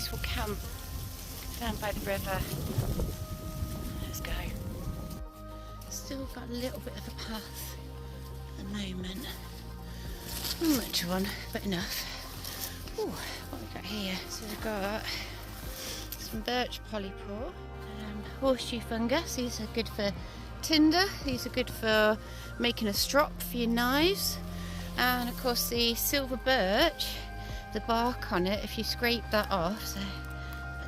peaceful camp down by the river. Let's go. Still got a little bit of a path at the moment. Not much one, but enough. Ooh, what we got here? So we've got some birch polypore, horseshoe fungus. These are good for tinder. These are good for making a strop for your knives. And of course the silver birch, the bark on it, if you scrape that off, so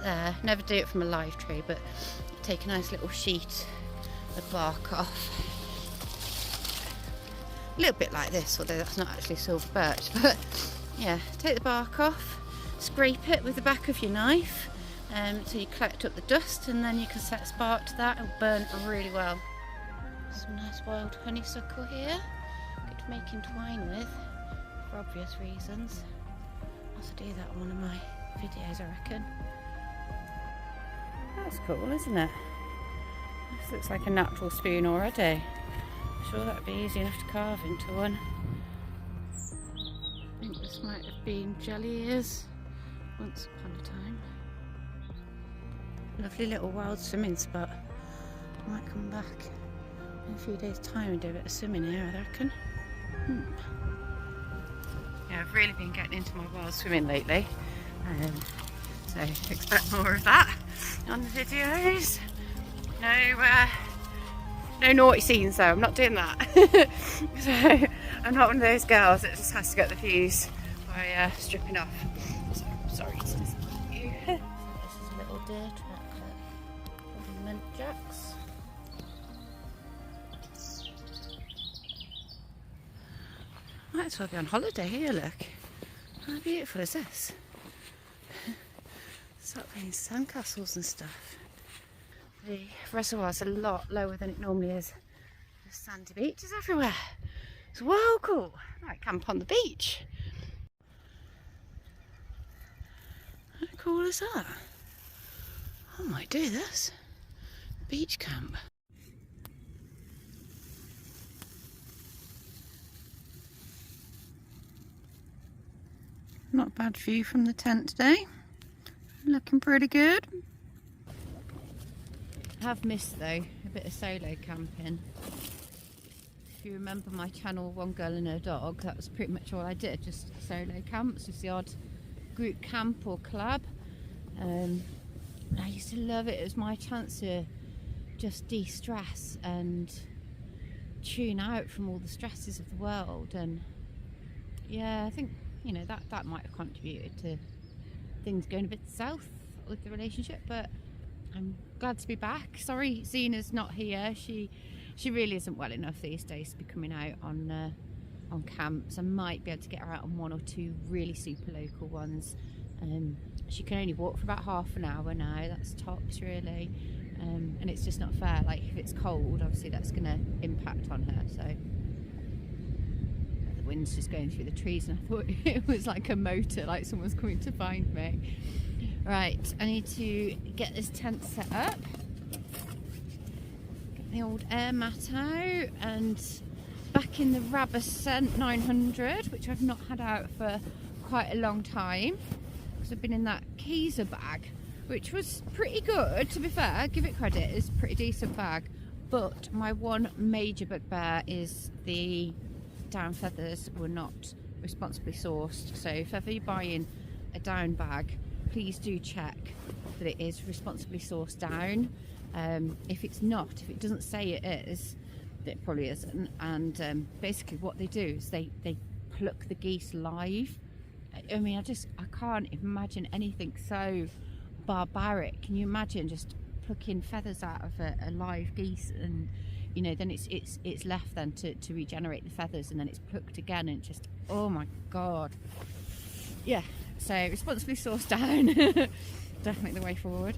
there, never do it from a live tree, but take a nice little sheet of bark off. A little bit like this, although that's not actually silver birch, but yeah, take the bark off, scrape it with the back of your knife, so you collect up the dust, and then you can set a spark to that. It'll burn really well. Some nice wild honeysuckle here, good for making twine with, for obvious reasons. I'll also do that on one of my videos, I reckon. That's cool, isn't it? This looks like a natural spoon already. I'm sure that would be easy enough to carve into one. I think this might have been jelly ears once upon a time. Lovely little wild swimming spot. I might come back in a few days' time and do a bit of swimming here, I reckon. Yeah, I've really been getting into my wild swimming lately, so expect more of that on the videos. No naughty scenes though, I'm not doing that. So I'm not one of those girls that just has to get the views by stripping off. So sorry to disappoint you. So this is a little deer track for mint jacks. Might as well be on holiday here, look. How beautiful is this? Start playing sandcastles and stuff. The reservoir's a lot lower than it normally is. There's sandy beaches everywhere. It's well cool. I might camp on the beach. How cool is that? I might do this. Beach camp. Not a bad view from the tent today. Looking pretty good. I have missed though a bit of solo camping. If you remember my channel One Girl and Her Dog, that was pretty much all I did, just solo camps, just the odd group camp or club. I used to love it. It was my chance to just de-stress and tune out from all the stresses of the world. And yeah, I think, you know, that might have contributed to things going a bit south with the relationship, but I'm glad to be back. Sorry Zena's not here. She really isn't well enough these days to be coming out on camps. I might be able to get her out on one or two really super local ones. She can only walk for about half an hour now, that's tops really, and it's just not fair. Like if it's cold, obviously that's going to impact on her. So the wind's just going through the trees and I thought it was like a motor, like someone's coming to find me. Right, I need to get this tent set up, get the old air mat out, and back in the Rabascent 900, which I've not had out for quite a long time, because I've been in that Kaiser bag, which was pretty good, to be fair, give it credit, it's a pretty decent bag. But my one major bugbear is the down feathers were not responsibly sourced. So if ever you're buying a down bag, please do check that it is responsibly sourced down. If it's not, if it doesn't say it is, it probably isn't. And basically what they do is they pluck the geese live. I mean, I can't imagine anything so barbaric. Can you imagine just plucking feathers out of a live geese, and you know, then it's left then to regenerate the feathers, and then it's plucked again, and just, oh my god. Yeah, so responsibly sourced down. Definitely the way forward.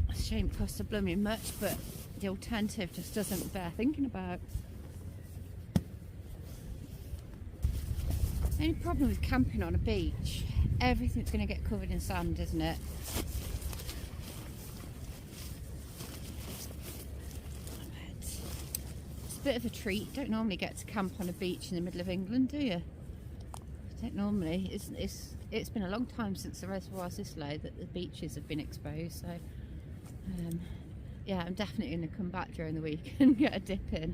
It's a shame it costs a blooming much, but the alternative just doesn't bear thinking about. The only problem with camping on a beach, everything's going to get covered in sand, isn't it? It's a bit of a treat. You don't normally get to camp on a beach in the middle of England, do you? But think normally it's been a long time since the reservoir's this low that the beaches have been exposed, so yeah, I'm definitely going to come back during the week and get a dip in.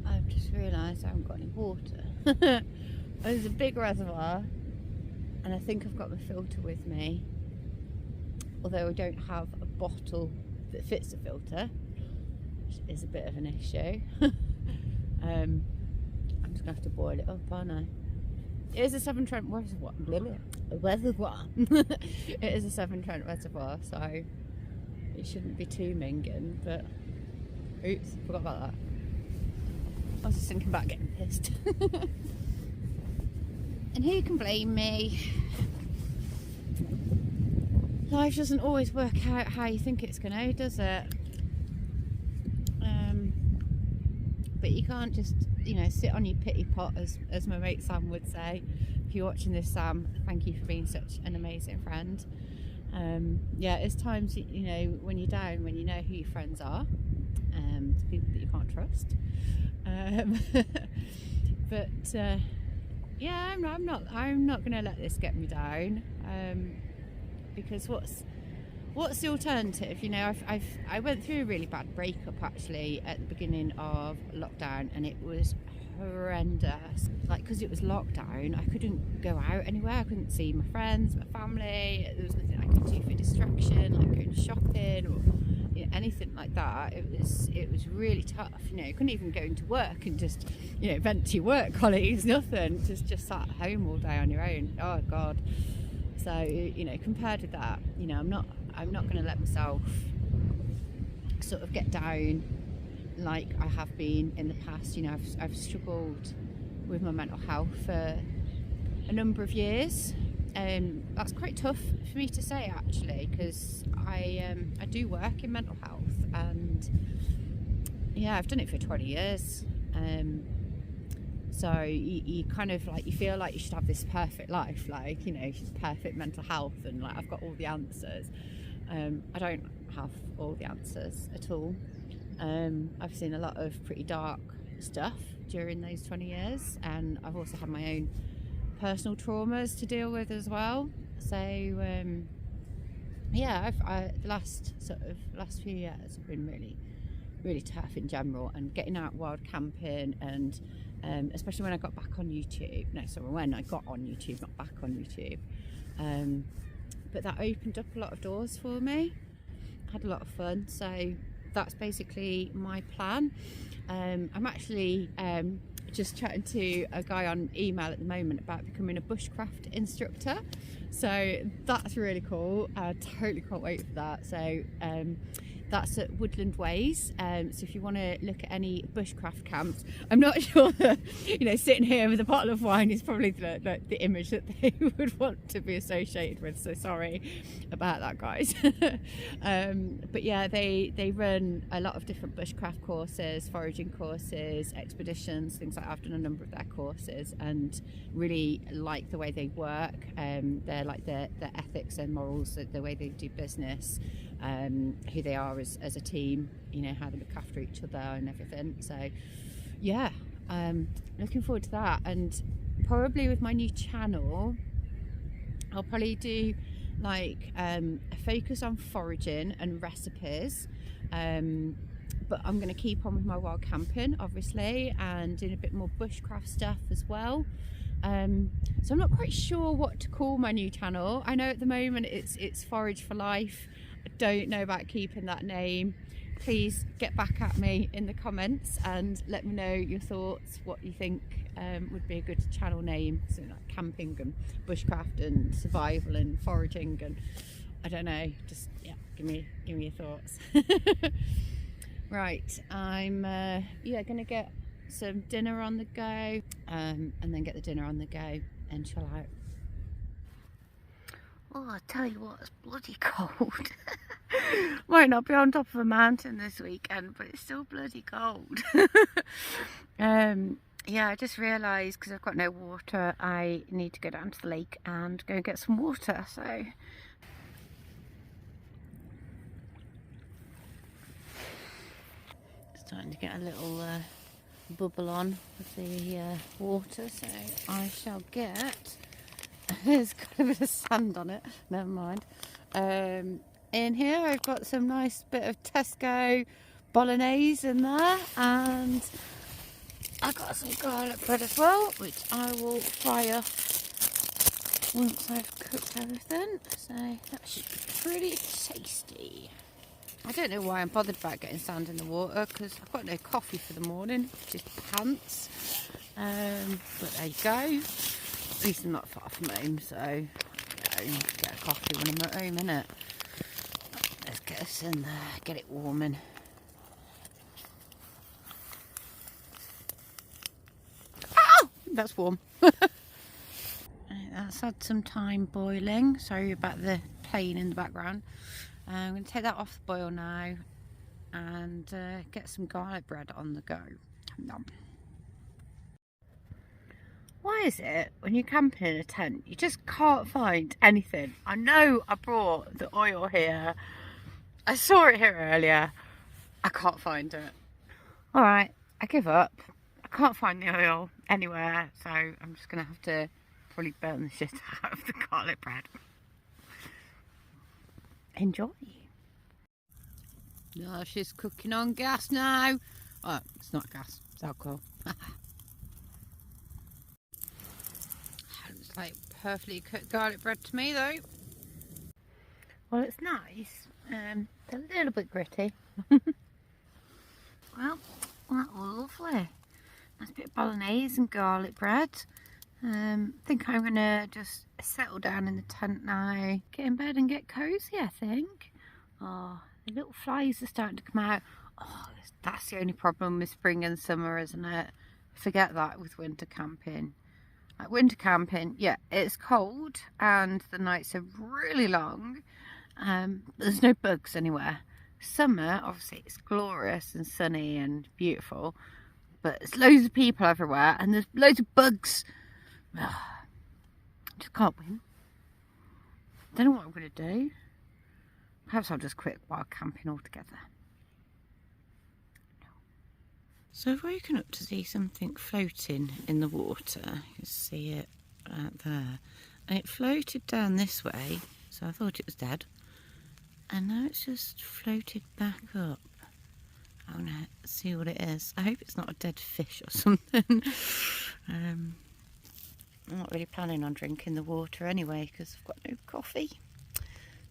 I've just realised I haven't got any water. There's a big reservoir, and I think I've got my filter with me, although I don't have a bottle that fits the filter, which is a bit of an issue. I'm just going to have to boil it up, aren't I? It is a Severn Trent reservoir. It is a Severn Trent reservoir, so it shouldn't be too minging, but oops, forgot about that. I was just thinking about getting pissed. And who can blame me? Life doesn't always work out how you think it's gonna, does it? But you can't just, you know, sit on your pity pot, as my mate Sam would say. If you're watching this, Sam, thank you for being such an amazing friend. Yeah, it's times, you know, when you're down, when you know who your friends are, the people that you can't trust. But yeah, I'm not going to let this get me down, because what's the alternative? You know, I went through a really bad breakup actually at the beginning of lockdown, and it was horrendous. Like, because it was lockdown, I couldn't go out anywhere. I couldn't see my friends, my family. There was nothing I could do for distraction, like going shopping or, you know, anything like that. It was really tough. You know, you couldn't even go into work and just, you know, vent to your work colleagues. Nothing. Just sat at home all day on your own. Oh God. So, you know, compared with that, you know, I'm not going to let myself sort of get down like I have been in the past. You know, I've struggled with my mental health for a number of years, and that's quite tough for me to say actually, because I do work in mental health, and yeah, I've done it for 20 years. So you kind of like, you feel like you should have this perfect life, like, you know, perfect mental health, and like I've got all the answers. I don't have all the answers at all. I've seen a lot of pretty dark stuff during those 20 years, and I've also had my own personal traumas to deal with as well. So yeah, the last few years have been really tough in general, and getting out wild camping, and especially when I got back on YouTube. No, sorry, when I got on YouTube, not back on YouTube. But that opened up a lot of doors for me. I had a lot of fun, so that's basically my plan. I'm actually just chatting to a guy on email at the moment about becoming a bushcraft instructor, so that's really cool. I totally can't wait for that. So that's at Woodland Ways. So if you want to look at any bushcraft camps, I'm not sure that, you know, sitting here with a bottle of wine is probably the image that they would want to be associated with, so sorry about that, guys. But yeah, they run a lot of different bushcraft courses, foraging courses, expeditions, things like that. I've done a number of their courses and really like the way they work. They're like their ethics and morals, the way they do business, who they are as a team, you know, how they look after each other and everything. So yeah, looking forward to that. And probably with my new channel, I'll probably do like a focus on foraging and recipes, but I'm going to keep on with my wild camping obviously, and doing a bit more bushcraft stuff as well. So I'm not quite sure what to call my new channel. I know at the moment it's Forage for Life. I don't know about keeping that name. Please get back at me in the comments and let me know your thoughts, what you think would be a good channel name. So like camping and bushcraft and survival and foraging, and I don't know, just yeah, give me your thoughts. Right, I'm gonna get some dinner on the go, and then get the dinner on the go and chill out. Oh, I tell you what, it's bloody cold. Might not be on top of a mountain this weekend, but it's still bloody cold. Yeah, I just realised because I've got no water, I need to go down to the lake and go and get some water. So it's starting to get a little bubble on with the water, so I shall get. There's got a bit of sand on it. Never mind. In here, I've got some nice bit of Tesco bolognese in there, and I got some garlic bread as well, which I will fry up once I've cooked everything. So that should be pretty tasty. I don't know why I'm bothered about getting sand in the water, because I've got no coffee for the morning, just pants. But there you go. At least I'm not far from home, so I can get a coffee when I'm at home, innit? Let's get us in there, get it warming. Oh, that's warm. That's had some time boiling. Sorry about the plane in the background. I'm going to take that off the boil now and get some garlic bread on the go. Nom. Why is it when you're camping in a tent you just can't find anything? I know I brought the oil here. I saw it here earlier. I can't find it. Alright, I give up. I can't find the oil anywhere, so I'm just going to have to probably burn the shit out of the garlic bread. Enjoy. No, she's cooking on gas now. Oh, it's not gas, it's alcohol. Looks like perfectly cooked garlic bread to me though. Well, it's nice. It's a little bit gritty. Well, that was lovely. Nice bit of bolognese and garlic bread. I think I'm going to just settle down in the tent now, get in bed and get cosy, I think. Oh, the little flies are starting to come out. Oh, that's the only problem with spring and summer, isn't it? Forget that with winter camping. At winter camping, yeah, it's cold and the nights are really long. There's no bugs anywhere. Summer, obviously, it's glorious and sunny and beautiful, but there's loads of people everywhere and there's loads of bugs. Just can't win. Don't know what I'm going to do. Perhaps I'll just quit wild camping altogether. No. So I've woken up to see something floating in the water. You can see it out there. And it floated down this way, so I thought it was dead. And now it's just floated back up. I want to see what it is. I hope it's not a dead fish or something. I'm not really planning on drinking the water anyway because I've got no coffee.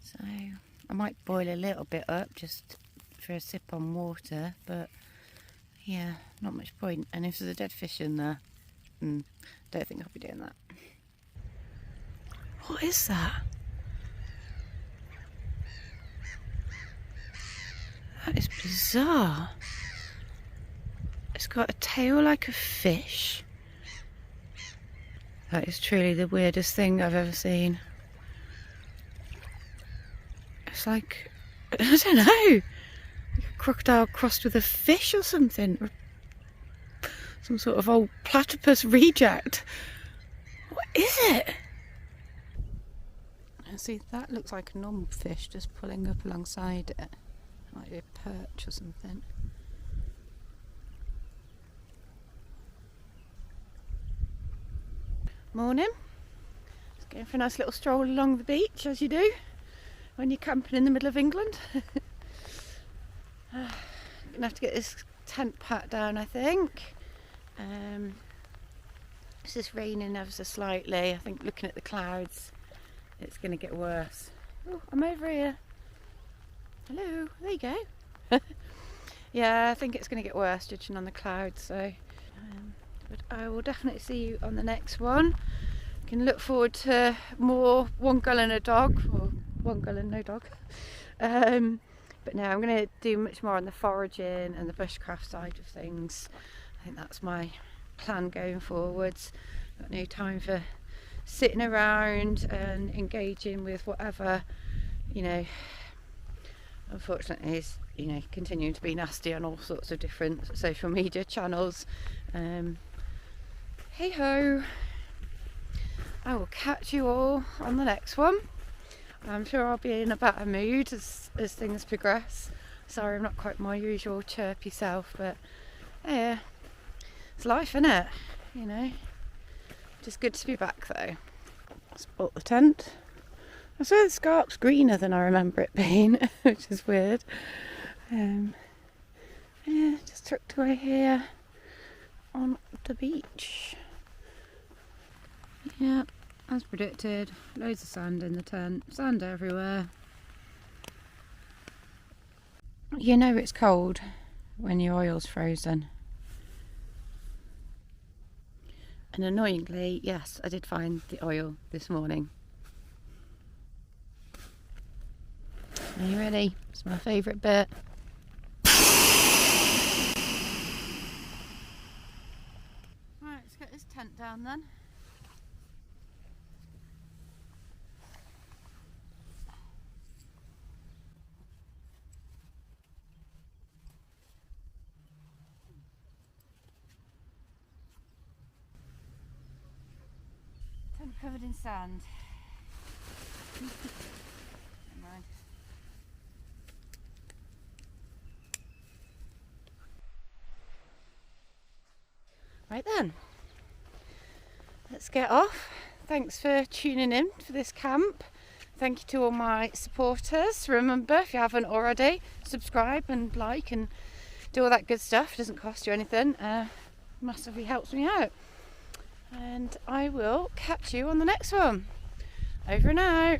So I might boil a little bit up just for a sip on water, but yeah, not much point. And if there's a dead fish in there, don't think I'll be doing that. What is that? That is bizarre. It's got a tail like a fish. That is truly the weirdest thing I've ever seen. It's like, I don't know, like a crocodile crossed with a fish or something. Or some sort of old platypus reject. What is it? See, that looks like a normal fish just pulling up alongside it. Might be a perch or something. Morning. Just going for a nice little stroll along the beach, as you do when you're camping in the middle of England. I'm gonna have to get this tent packed down, I think. It's just raining ever so slightly. I think looking at the clouds, it's going to get worse. Oh, I'm over here. Hello, there you go. Yeah, I think it's going to get worse judging on the clouds, so but I will definitely see you on the next one. You can look forward to more One Girl and a Dog, or One Girl and No Dog. But no, I'm going to do much more on the foraging and the bushcraft side of things. I think that's my plan going forwards. Got no time for sitting around and engaging with whatever, you know, unfortunately he's, you know, continuing to be nasty on all sorts of different social media channels. Hey ho, I will catch you all on the next one. I'm sure I'll be in a better mood as things progress. Sorry I'm not quite my usual chirpy self, but yeah, it's life, isn't it? You know, just good to be back though. Spot the tent. I swear the scarp's greener than I remember it being, which is weird. Yeah, just tucked away here on the beach. Yeah, as predicted, loads of sand in the tent, sand everywhere. You know it's cold when your oil's frozen. And annoyingly, yes, I did find the oil this morning. Are you ready? It's my favourite bit. Right, let's get this tent down then. Tent covered in sand. Never mind. Right then, let's get off. Thanks for tuning in for this camp. Thank you to all my supporters. Remember, if you haven't already, subscribe and like and do all that good stuff. It doesn't cost you anything. Massively helps me out. And I will catch you on the next one. Over and out.